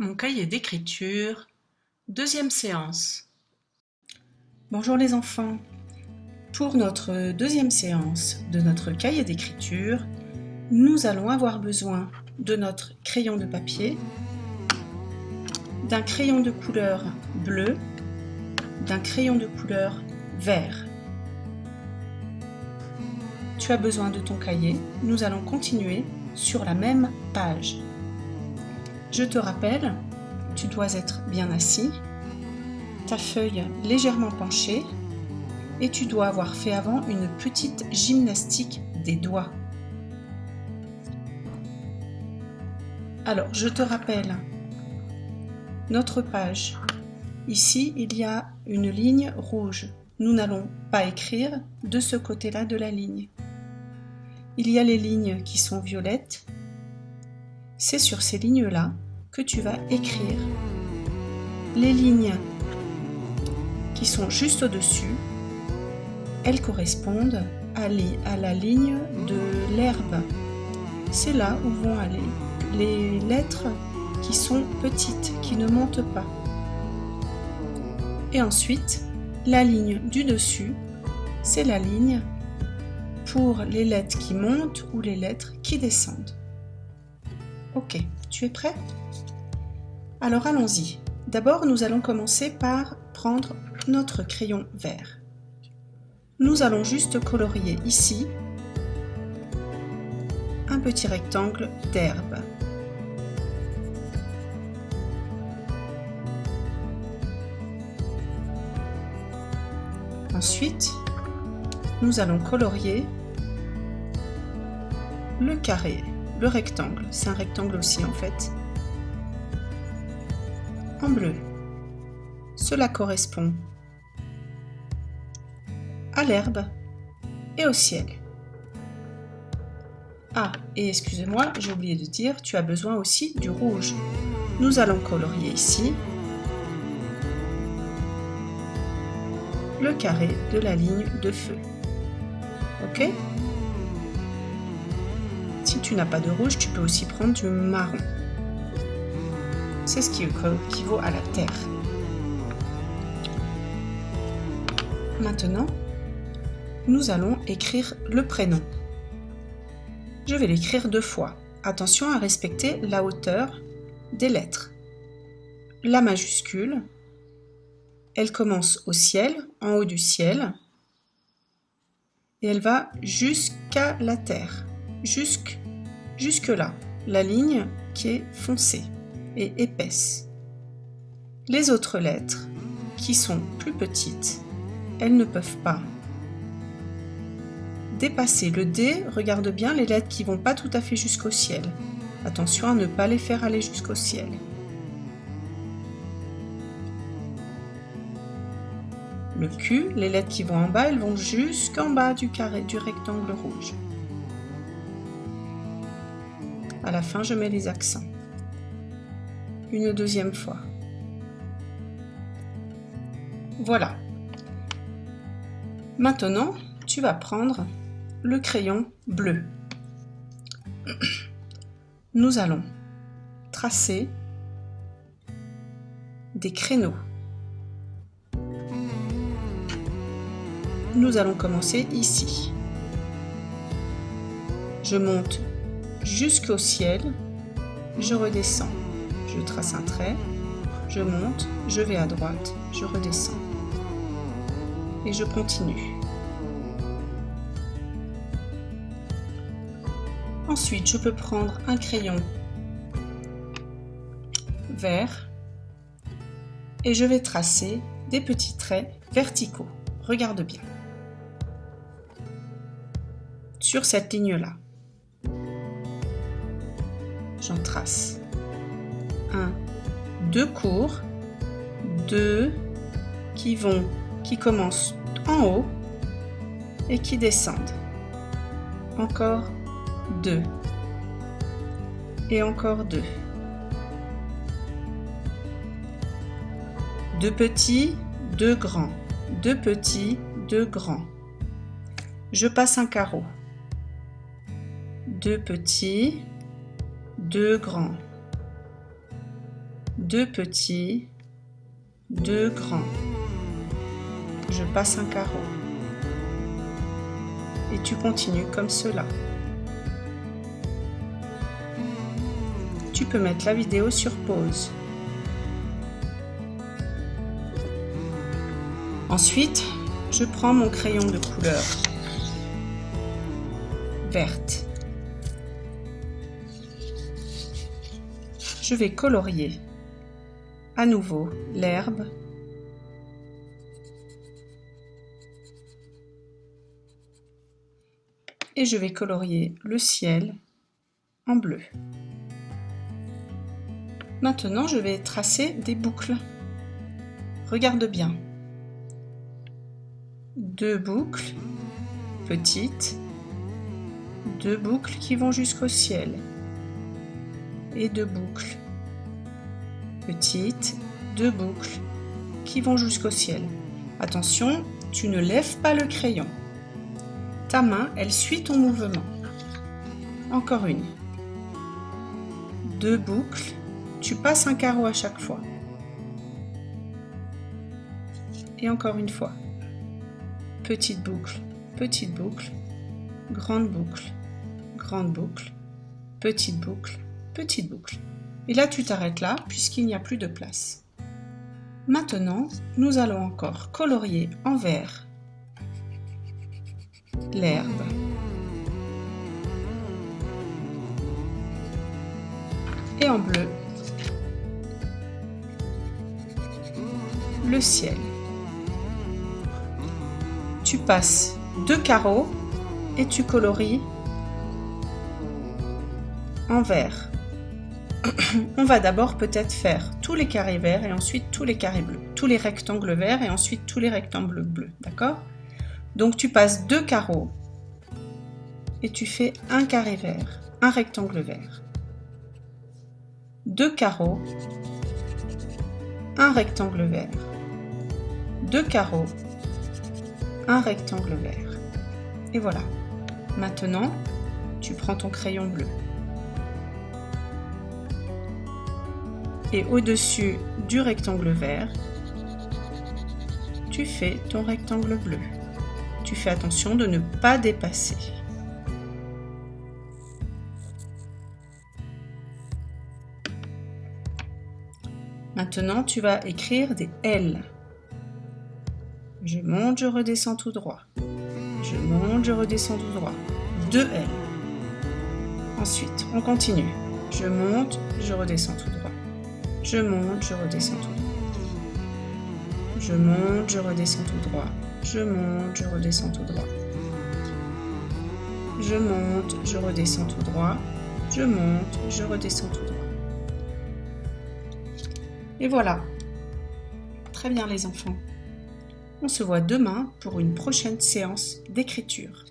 Mon cahier d'écriture, deuxième séance. Bonjour les enfants. Pour notre deuxième séance de notre cahier d'écriture, nous allons avoir besoin de notre crayon de papier, d'un crayon de couleur bleue, d'un crayon de couleur vert. Tu as besoin de ton cahier. Nous allons continuer sur la même page. Je te rappelle, tu dois être bien assis, ta feuille légèrement penchée et tu dois avoir fait avant une petite gymnastique des doigts. Alors, je te rappelle notre page. Ici, il y a une ligne rouge. Nous n'allons pas écrire de ce côté-là de la ligne. Il y a les lignes qui sont violettes. C'est sur ces lignes-là que tu vas écrire. Les lignes qui sont juste au-dessus, elles correspondent à la ligne de l'herbe. C'est là où vont aller les lettres qui sont petites, qui ne montent pas. Et ensuite, la ligne du dessus, c'est la ligne pour les lettres qui montent ou les lettres qui descendent. Ok, tu es prêt? Alors allons-y. D'abord, nous allons commencer par prendre notre crayon vert. Nous allons juste colorier ici un petit rectangle d'herbe. Ensuite, nous allons colorier le carré, le rectangle. C'est un rectangle aussi en fait. En bleu. Cela correspond à l'herbe et au ciel. Ah, et excusez-moi, j'ai oublié de dire, tu as besoin aussi du rouge. Nous allons colorier ici le carré de la ligne de feu. Ok? Si tu n'as pas de rouge, tu peux aussi prendre du marron. C'est ce qui équivaut à la terre. Maintenant, nous allons écrire le prénom. Je vais l'écrire 2 fois. Attention à respecter la hauteur des lettres. La majuscule, elle commence au ciel, en haut du ciel, et elle va jusqu'à la terre, jusque là, la ligne qui est foncée et épaisse. Les autres lettres, qui sont plus petites, elles ne peuvent pas dépasser le D. Regarde bien les lettres qui ne vont pas tout à fait jusqu'au ciel. Attention à ne pas les faire aller jusqu'au ciel. Le Q, les lettres qui vont en bas, elles vont jusqu'en bas du carré, du rectangle rouge. À la fin, je mets les accents. Une deuxième fois. Voilà. Maintenant, tu vas prendre le crayon bleu. Nous allons tracer des créneaux. Nous allons commencer ici. Je monte jusqu'au ciel, je redescends. Je trace un trait, je monte, je vais à droite, je redescends. Et je continue. Ensuite, je peux prendre un crayon vert et je vais tracer des petits traits verticaux. Regarde bien. Sur cette ligne-là, j'en trace 2 courts, 2 qui commencent en haut et qui descendent. Encore 2 et encore 2. 2 petits, 2 grands, 2 petits, 2 grands. Je passe un carreau. 2 petits, 2 grands. 2 petits, 2 grands. Je passe un carreau. Et tu continues comme cela. Tu peux mettre la vidéo sur pause. Ensuite, je prends mon crayon de couleur verte. Je vais colorier à nouveau l'herbe et je vais colorier le ciel en bleu. Maintenant, je vais tracer des boucles. Regarde bien. 2 boucles petites, 2 boucles qui vont jusqu'au ciel et 2 boucles petites, 2 boucles qui vont jusqu'au ciel. Attention, tu ne lèves pas le crayon. Ta main, elle suit ton mouvement. Encore une. 2 boucles, tu passes un carreau à chaque fois. Et encore une fois. Petite boucle, grande boucle, petite boucle, petite boucle. Et là, tu t'arrêtes là puisqu'il n'y a plus de place. Maintenant, nous allons encore colorier en vert l'herbe, et en bleu le ciel. Tu passes 2 carreaux et tu colories en vert. On va d'abord peut-être faire tous les carrés verts et ensuite tous les carrés bleus, tous les rectangles verts et ensuite tous les rectangles bleus, d'accord? Donc tu passes 2 carreaux et tu fais un carré vert, un rectangle vert. 2 carreaux, un rectangle vert. 2 carreaux, un rectangle vert. Et voilà. Maintenant, tu prends ton crayon bleu. Et au-dessus du rectangle vert, tu fais ton rectangle bleu. Tu fais attention de ne pas dépasser. Maintenant, tu vas écrire des L. Je monte, je redescends tout droit. Je monte, je redescends tout droit. 2 L. Ensuite, on continue. Je monte, je redescends tout droit. Je monte, je redescends tout droit. Je monte, je redescends tout droit. Je monte, je redescends tout droit. Je monte, je redescends tout droit. Je monte, je redescends tout droit. Et voilà. Très bien les enfants. On se voit demain pour une prochaine séance d'écriture.